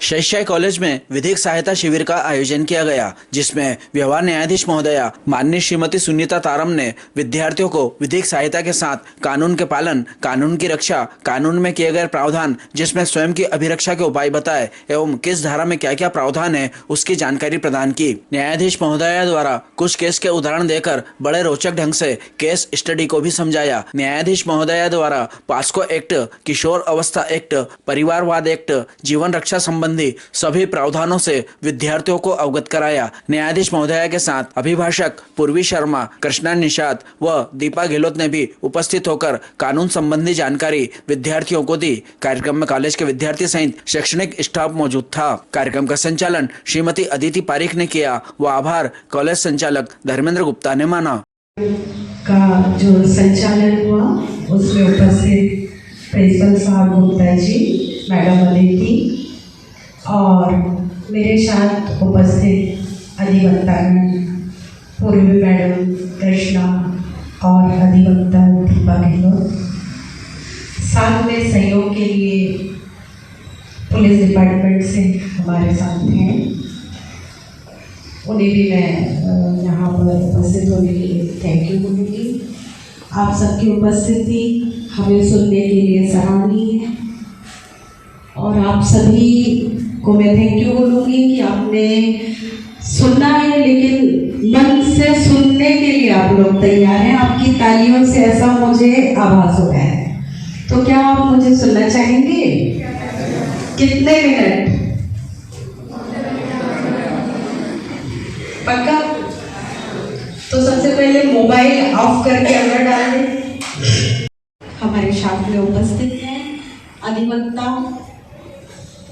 शैक्षिक कॉलेज में विधिक सहायता शिविर का आयोजन किया गया, जिसमें व्यवहार न्यायाधीश महोदया माननीय श्रीमती सुनीता तारम ने विद्यार्थियों को विधिक सहायता के साथ कानून के पालन, कानून की रक्षा, कानून में किए गए प्रावधान जिसमें स्वयं की अभिरक्षा के उपाय बताए एवं किस धारा में क्या क्या प्रावधान है उसकी जानकारी प्रदान की। न्यायाधीश महोदया द्वारा कुछ केस के उदाहरण देकर बड़े रोचक ढंग से केस स्टडी को भी समझाया। न्यायाधीश महोदया द्वारा पास्को एक्ट, किशोर अवस्था एक्ट, परिवारवाद एक्ट, जीवन रक्षा संबंधी सभी प्रावधानों से विद्यार्थियों को अवगत कराया। न्यायाधीश महोदया के साथ अभिभाषक पूर्वी शर्मा, कृष्णा निषाद व दीपा गहलोत ने भी उपस्थित होकर कानून संबंधी जानकारी विद्यार्थियों को दी। कार्यक्रम में कॉलेज के विद्यार्थी सहित शैक्षणिक स्टाफ मौजूद था। कार्यक्रम का संचालन श्रीमती अदिति पारिक ने किया व आभार कॉलेज संचालक धर्मेंद्र गुप्ता ने माना। का जो संचालन हुआ उसमें उपस्थित प्रिंसिपल साहब गुप्ता जी, मैडम अदिति और मेरे साथ उपस्थित अधिवक्तागण पूर्वी मैडम कृष्णा और अधिवक्ता दीपा गहलोत, साथ में सहयोग के लिए पुलिस डिपार्टमेंट से हमारे साथ हैं, उन्हें भी मैं यहाँ पर उपस्थित होने के लिए थैंक यू बोलूँगी। आप सबकी उपस्थिति हमें सुनने के लिए सराहनीय है और आप सभी को मैं थैंक यू बोलूँगी कि आपने सुनना है, लेकिन मन से सुनने के लिए आप लोग तैयार हैं। आपकी तालियों से ऐसा मुझे आभास हो रहा है। तो क्या आप मुझे सुनना चाहेंगे? कितने मिनट? पक्का? तो सबसे पहले मोबाइल ऑफ करके अंदर डाल दें। हमारे साथ में उपस्थित हैं अधिवक्ता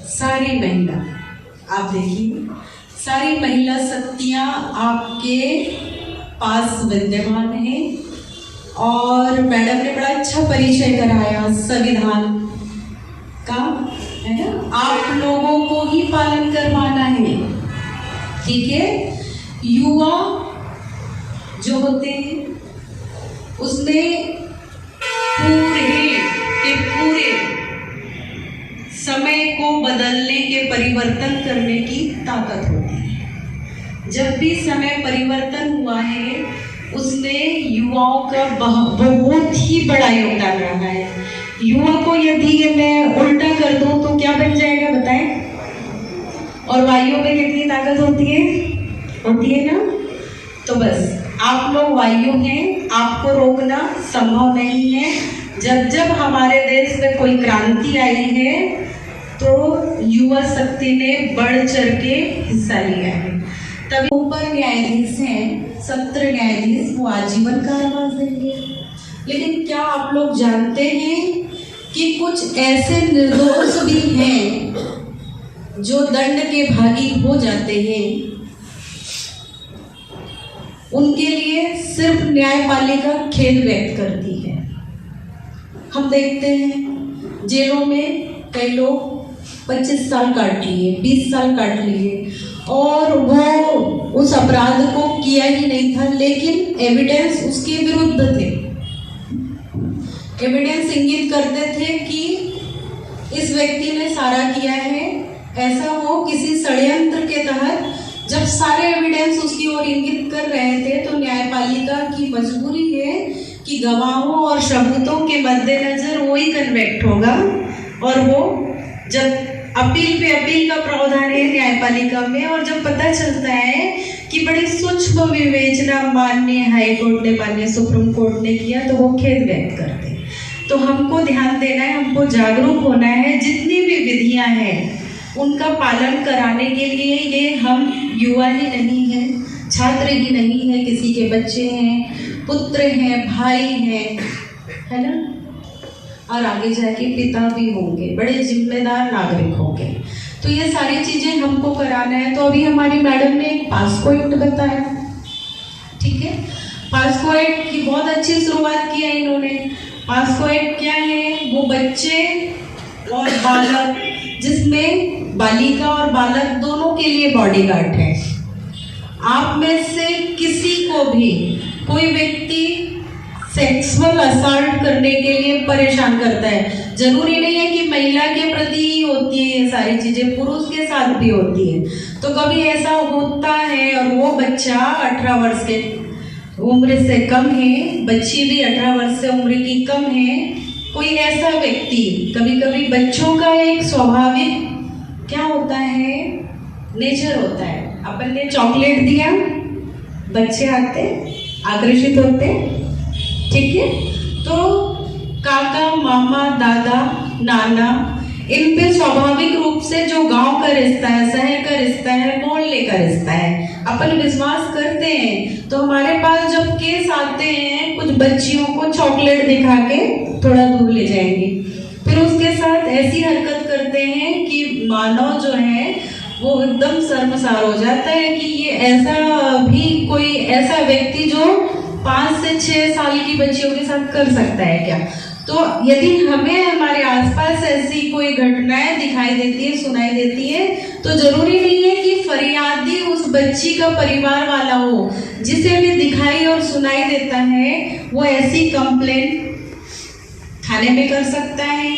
सारी महिला, आप देखिए सारी महिला शक्तियाँ आपके पास विद्यमान हैं और मैडम ने बड़ा अच्छा परिचय कराया संविधान का, है ना। आप लोगों को ही पालन करवाना है, ठीक है। युवा जो होते हैं उसमें पूरे समय को बदलने के परिवर्तन करने की ताकत होती है। जब भी समय परिवर्तन हुआ है उसमें युवाओं का बहुत ही बड़ा योगदान रहा है। युवा को यदि मैं उल्टा कर दूं तो क्या बन जाएगा बताएं? और वायु में कितनी ताकत होती है ना। तो बस आप लोग वायु हैं, आपको रोकना संभव नहीं है। जब हमारे देश में कोई क्रांति आई है तो युवा शक्ति ने बढ़ चढ़ के हिस्सा लिया है। तभी ऊपर न्यायाधीश हैं, सत्र न्यायाधीश, वो आजीवन कारावास देंगे। लेकिन क्या आप लोग जानते हैं कि कुछ ऐसे निर्दोष भी हैं जो दंड के भागी हो जाते हैं? उनके लिए सिर्फ न्यायपालिका खेद व्यक्त करती है। हम देखते हैं जेलों में कई लोग 25 साल काट लिए, 20 साल काट लिए और वो उस अपराध को किया ही नहीं था, लेकिन एविडेंस उसके विरुद्ध थे। एविडेंस इंगित करते थे कि इस व्यक्ति ने सारा किया है। ऐसा वो किसी षड्यंत्र के तहत जब सारे एविडेंस उसकी ओर इंगित कर रहे थे तो न्यायपालिका की मजबूरी है कि गवाहों और सबूतों के मद्देनजर वो ही कन्वेक्ट होगा। और वो जब अपील पे अपील का प्रावधान है न्यायपालिका में, और जब पता चलता है कि बड़ी सूक्ष्म विवेचना माननीय हाई कोर्ट ने, माननीय सुप्रीम कोर्ट ने किया, तो वो खेद व्यक्त करते हैं। तो हमको ध्यान देना है, हमको जागरूक होना है। जितनी भी विधियां हैं उनका पालन कराने के लिए ये हम युवा ही नहीं है, छात्र ही नहीं है, किसी के बच्चे हैं, पुत्र हैं, भाई हैं, है ना, और आगे जाके पिता भी होंगे, बड़े जिम्मेदार नागरिक होंगे। तो ये सारी चीजें हमको कराना है। तो अभी हमारी मैडम ने एक पास्को एक्ट बताया, ठीक है। पास्को एक्ट की बहुत अच्छी शुरुआत की है इन्होंने। पास्को एक्ट क्या है? वो बच्चे और बालक, जिसमें बालिका और बालक दोनों के लिए बॉडीगार्ड है। आप में से किसी को भी कोई व्यक्ति सेक्सुअल असॉल्ट करने के लिए परेशान करता है। जरूरी नहीं है कि महिला के प्रति ही होती है ये सारी चीजें, पुरुष के साथ भी होती है। तो कभी ऐसा होता है और वो बच्चा 18 वर्ष के उम्र से कम है, बच्ची भी 18 वर्ष से उम्र की कम है, कोई ऐसा व्यक्ति, कभी कभी बच्चों का एक स्वाभाविक क्या होता है, नेचर होता है, अपन ने चॉकलेट दिया, बच्चे आते आकर्षित होते, ठीक है, तो काका मामा दादा नाना इन पे स्वाभाविक रूप से जो गांव का रिश्ता है, शहर का रिश्ता है, मोहल्ले का रिश्ता है, अपन विश्वास करते हैं। तो हमारे पास जब केस आते हैं, कुछ बच्चियों को चॉकलेट दिखा के थोड़ा दूर ले जाएंगे, फिर उसके साथ ऐसी हरकत करते हैं कि मानव जो है वो एकदम शर्मसार हो जाता है कि ये ऐसा भी कोई ऐसा व्यक्ति जो 5 से 6 साल की बच्चियों के साथ कर सकता है क्या। तो यदि हमें हमारे आसपास ऐसी कोई घटनाएं दिखाई देती है, सुनाई देती है, तो जरूरी नहीं है कि फरियादी उस बच्ची का परिवार वाला हो। जिसे भी दिखाई और सुनाई देता है वो ऐसी कंप्लेंट थाने में कर सकता है,